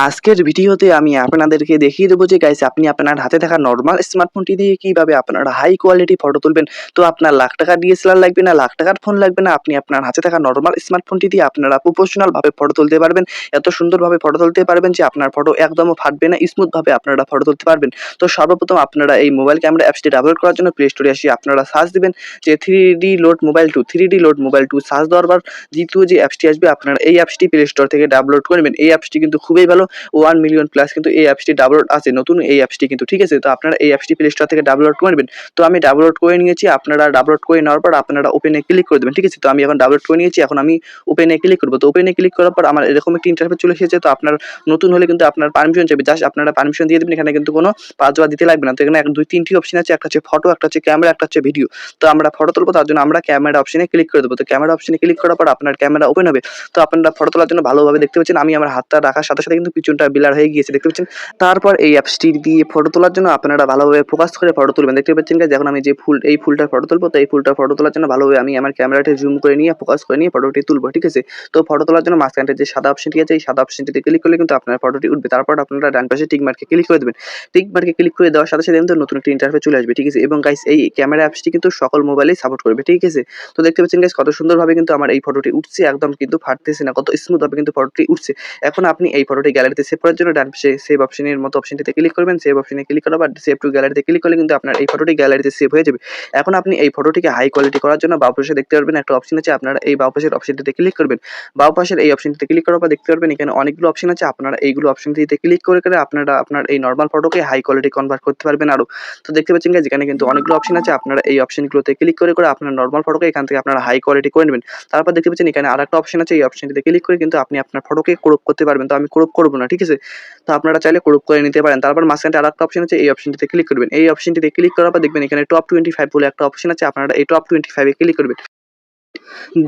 আজকের ভিডিওতে আমি আপনাদেরকে দেখিয়ে দেবো যে গাইস আপনি আপনার হাতে থাকা নরমাল স্মার্টফোনটি দিয়ে কিভাবে আপনারা হাই কোয়ালিটি ফটো তুলবেন। তো আপনার লাখ টাকার ডিএসএলআর লাগবে না, লাখ টাকার ফোন লাগবে না, আপনি আপনার হাতে থাকা নরমাল স্মার্টফোনটি দিয়ে আপনারা প্রফেশনাল ভাবে ফটো তুলতে পারবেন। এত সুন্দরভাবে ফটো তুলতে পারবেন যে আপনার ফটো একদমও ফাটবে না, স্মুথ ভাবে আপনারা ফটো তুলতে পারবেন। তো সর্বপ্রথম আপনারা এই মোবাইল ক্যামেরা অ্যাপসটি ডাউনলোড করার জন্য প্লে স্টোরে আসি আপনারা সার্চ দিবেন যে 3D লোড মোবাইল 2 সার্চ দেওয়ার পর দ্বিতীয় যে অ্যাপসটি আসবে আপনারা এই অ্যাপসটি প্লে স্টোর থেকে ডাউনলোড করবেন। এই অ্যাপসটি কিন্তু খুবই ভালো, 1 মিলিয়ন প্লাস কিন্তু এই অ্যাপসটি ডাউনলোড আছে, নতুন এই অ্যাপসটি কিন্তু, ঠিক আছে। তো আপনারা এই অ্যাপসটি প্লে স্টোর থেকে ডাউনলোড করবেন। তো আমি ডাউনলোড করে নিয়েছি, আপনারা ডাউনলোড করে নেওয়ার পর আপনারা ওপেনে ক্লিক করে দেবেন, ঠিক আছে। তো আমি এখন ডাউনলোড করে নিয়েছি, এখন আমি ওপেনে ক্লিক করব। তো ওপেনে ক্লিক করার পর আমার এরকম একটি ইন্টারফেস চলে এসেছে। তো আপনার নতুন হলে কিন্তু আপনার পারমিশন চাইবে, জাস্ট আপনারা পারমিশন দিয়ে দেবেন, এখানে কিন্তু কোনো পাসওয়ার্ড দিতে লাগবে না। তো এখানে 2-3টি অপশন আছে, একটা হচ্ছে ফটো, একটা হচ্ছে ক্যামেরা, একটা হচ্ছে ভিডিও। তো আমরা ফটো তুলবো, তার জন্য আমরা ক্যামেরা অপশনে ক্লিক করে দেবো। তো ক্যামেরা অপশনে ক্লিক করার পর আপনার ক্যামেরা ওপেন হবে। তো আপনারা ফটো তোলার জন্য ভালোভাবে দেখতে পাচ্ছেন আমি আমার হাতটা রাখার সাথে সাথে কিন্তু পিছনটা ব্লার হয়ে গিয়েছে, দেখতে পাচ্ছেন। তারপর এই অ্যাপসটি দিয়ে ফটো তোলার জন্য আপনারা ভালোভাবে ফোকাস করে ফটো তুলবেন, দেখতে পাচ্ছেন গাইস। এখন আমি যে এই ফুলটার ফটো তুলবো, তো এই ফুলটার ফটো তোলার জন্য ভালোভাবে আমি আমার ক্যামেরাটি জুম করে নিয়ে ফোকাস করে নিয়ে ফটোটি তুলবো, ঠিক আছে। তো ফটো তোলার জন্য মাঝখানটা যে সাদা অপশনটি আছে এই সাদা অপশনটিতে ক্লিক করলে কিন্তু আপনার ফটোটি উঠবে। তারপর আপনারা ডান পাশে টিক মার্কে ক্লিক করে দেবেন। টিক মার্কে ক্লিক করে দেওয়ার সাথে সাথে কিন্তু নতুন একটা ইন্টারফেস চলে আসবে, ঠিক আছে। এবং গাইস এই ক্যামেরা অ্যাপসটি কিন্তু সকল মোবাইলেই সাপোর্ট করবে, ঠিক আছে। তো দেখতে পাচ্ছেন গাইস কত সুন্দরভাবে কিন্তু আমার এই ফটোটি উঠছে, একদম কিন্তু ফাটতেছে না, কত স্মুথ ভাবে কিন্তু ফটোটি উঠছে। এখন আপনি এই ফটোটি গ্যালারিতে সেভ করার জন্য ডান পাশে সেভ অপশনের মতো অপশনটিতে ক্লিক করবেন। সেভ অপশনে ক্লিক করার পর সেভ টু গ্যালারিতে ক্লিক করলে কিন্তু আপনার এই ফটোটি গ্যালারিতে সেভ হয়ে যাবে। এখন আপনি এই ফটোটিকে হাই কোয়ালিটি করার জন্য বাম পাশে দেখতে পারবেন একটা অপশন আছে, আপনারা এই বাম পাশের অপশনটিতে ক্লিক করবেন। বাম পাশের এই অপশনটিতে ক্লিক করার পর দেখতে পারবেন এখানে অনেকগুলো অপশন আছে, আপনারা এইগুলো অপশনটিতে ক্লিক করে আপনারা আপনার এই নরমাল ফটোকে হাই কোয়ালিটি কনভার্ট করতে পারবেন আরো। তো দেখতে পাচ্ছেন গাইস এখানে কিন্তু অনেকগুলো অপশন আছে, আপনারা এই অপশনগুলোতে ক্লিক করে আপনার নরমাল ফটোকে এখান থেকে আপনারা হাই কোয়ালিটি করে নেবেন। তারপর দেখতে পাচ্ছেন এখানে আরেকটা অপশন আছে, এই অপশনটিতে ক্লিক করে কিন্তু আপনি আপনার ফটোকে ক্রপ করতে পারবেন। তো আমি ক্রপ করব না, ঠিক আছে। তো আপনারা চাইলে ক্রপ করে নিতে পারেন। তারপর মাঝখানে আরেকটা অপশন আছে, এই অপশনটিতে ক্লিক করবেন। এই অপশনটিতে ক্লিক করার পর দেখবেন এখানে টপ 25 বলে একটা অপশন আছে, আপনারা এই টপ 25 এ ক্লিক করবেন।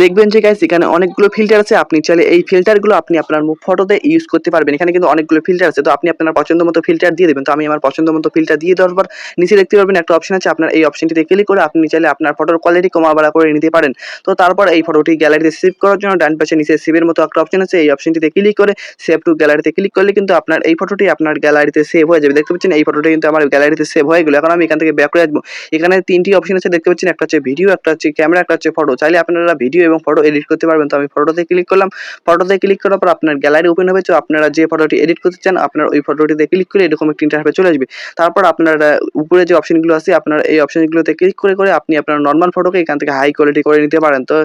দেখবেন যে গাইস এখানে অনেকগুলো ফিল্টার আছে, আপনি চাইলে এই ফিল্টারগুলো আপনি আপনার ফটোতে ইউজ করতে পারবেন। এখানে কিন্তু অনেকগুলো ফিল্টার আছে, তো আপনি আপনার পছন্দ মতো ফিল্টার দিয়ে দেবেন। তো আমি আমার পছন্দ মতো ফিল্টার দিয়ে দেওয়ার পর নিচে দেখতে পারবেন একটা অপশন আছে, আপনার এই অপশনটিতে ক্লিক করে আপনি চাইলে আপনার ফটোর কোয়ালিটি কমা বাড়া করে নিতে পারেন। তো তারপর এই ফটোটি গ্যালারিতে সেভ করার জন্য ডান পাশে নিচে সেভের মতো একটা অপশন আছে, এই অপশনটিতে ক্লিক করে সেভ টু গ্যালারিতে ক্লিক করলে কিন্তু আপনার এই ফটোটি আপনার গ্যালারিতে সেভ হয়ে যাবে। দেখতে পাচ্ছেন এই ফটোটি কিন্তু আমার গ্যালারিতে সেভ হয়ে গেল। এখন আমি এখান থেকে ব্যাক করে আসবো। এখানে 3টি অপশন আছে, দেখতে পাচ্ছেন একটা হচ্ছে ভিডিও, একটা হচ্ছে ক্যামেরা, একটা হচ্ছে ফটো। চাইলে আপনারা ভিডিও এবং ফটো এডিট করতে পারবেন। তো আমি ফটোতে ক্লিক করলাম। ফটোতে ক্লিক করার পর আপনার গ্যালারি ওপেন হবে। তো আপনারা যে ফটোটি এডিট করতে চান আপনার ওই ফটোটিতে ক্লিক করে এরকম একটা ইন্টারফেস চলে আসবে। তারপর আপনারা উপরে যে অপশনগুলো আছে আপনারা এই অপশনগুলোতে ক্লিক করে আপনি আপনার নরমাল ফটোকে এখান থেকে হাই কোয়ালিটি করে নিতে পারেন। তো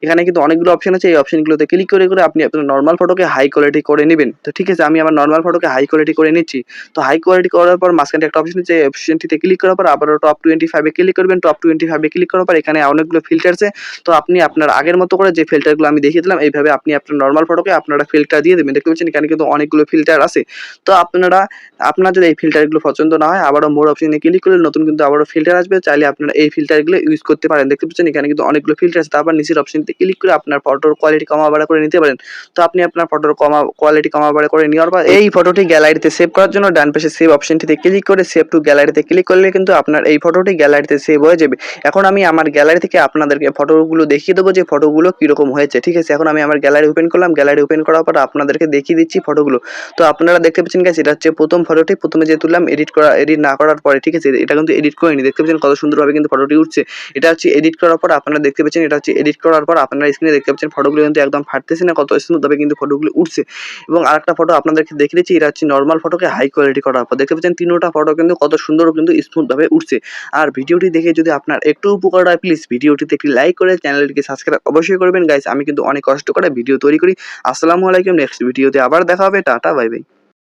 এখানে কিন্তু অনেকগুলো অপশন আছে, এই অপশনগুলোতে ক্লিক করে আপনি আপনার নরমাল ফটোকে হাই কোয়ালিটি করে নেবেন। তো ঠিক আছে, আমি আমার নরমাল ফটোকে হাই কোয়ালিটি করে নিচ্ছি। তো হাই কোয়ালিটি করার পর মাঝখানে একটা অপশন আছে, এই অপশনটিতে ক্লিক করার পর আবারও টপ 25 এ ক্লিক করবেন। টপ 25 এ ক্লিক করার পর এখানে অনেকগুলো ফিল্টার আছে। তো আপনি আপনার আগের মতো করে যে ফিল্টারগুলো আমি দেখিয়ে দিলাম এইভাবে আপনি আপনার নরমাল ফটোকে আপনারা ফিল্টার দিয়ে দেবেন। দেখতে পাচ্ছেন এখানে কিন্তু অনেকগুলো ফিল্টার আছে। তো আপনার যদি এই ফিল্টারগুলো পছন্দ না হয় আবারও মোর অপশনে ক্লিক করলে নতুন কিন্তু আবারও ফিল্টার আসবে, চাইলে আপনারা এই ফিল্টারগুলো ইউজ করতে পারেন। দেখতে পাচ্ছেন এখানে কিন্তু অনেকগুলো ফিল্টার আছে। তারপর নিচের অপশনটিতে ক্লিক করে আপনার ফটোর কোয়ালিটি কমা বাড়া করে নিতে পারেন। তো আপনি আপনার ফটোর কোয়ালিটি কমা বাড়া করে নেওয়ার পর এই ফটোটি গ্যালারিতে সেভ করার জন্য ডান পাশে সেভ অপশনটিতে ক্লিক করে সেভ টু গ্যালারিতে ক্লিক করলে কিন্তু আপনার এই ফটোটি গ্যালারিতে সেভ হয়ে যাবে। এখন আমি আমার গ্যালারি থেকে আপনাদেরকে ফটোগুলো দেখিয়ে দেবো যে ফটোগুলো কিরকম হয়েছে, ঠিক আছে। এখন আমি আমার গ্যালারি ওপেন করলাম। গ্যালারি ওপেন করার পর আপনাদেরকে দেখিয়ে দিচ্ছি ফটোগুলো। তো আপনারা দেখতে পাচ্ছেন গাইস এটা হচ্ছে প্রথম ফটোটি, প্রথমে যে তুললাম এডিট না করার পরে, ঠিক আছে। এটা কিন্তু এডিট করিনি, দেখতে পাচ্ছেন কত সুন্দরভাবে কিন্তু ফটোটি উঠছে। এটা হচ্ছে এডিট করার পর আপনারা দেখতে পাচ্ছেন, এটা হচ্ছে এডিট করার পর আপনারা স্ক্রিনে দেখতে পাচ্ছেন ফটোগুলো কিন্তু একদম ফাটতেছে না, কত স্মুথভাবে কিন্তু ফটোগুলো উঠছে। এবং আরেকটা ফটো আপনাদেরকে দেখিয়ে দিচ্ছি, এটা হচ্ছে নরমাল ফটোকে হাই কোয়ালিটি করার পর দেখতে পাচ্ছেন তিনটা ফটো কিন্তু কত সুন্দর কিন্তু স্মুথভাবে উঠছে। আর ভিডিওটি দেখে যদি আপনার একটু উপকার হয় প্লিজ ভিডিওটিতে একটি লাইক করে চ্যানেলটিকে সাবস্ক্রাইব অবশ্যই করবেন গাইস। আমি কিন্তু অনেক কষ্ট করে ভিডিও তৈরি করি। আসসালামু আলাইকুম, নেক্সট ভিডিওতে আবার দেখা হবে। Tata, bye bye.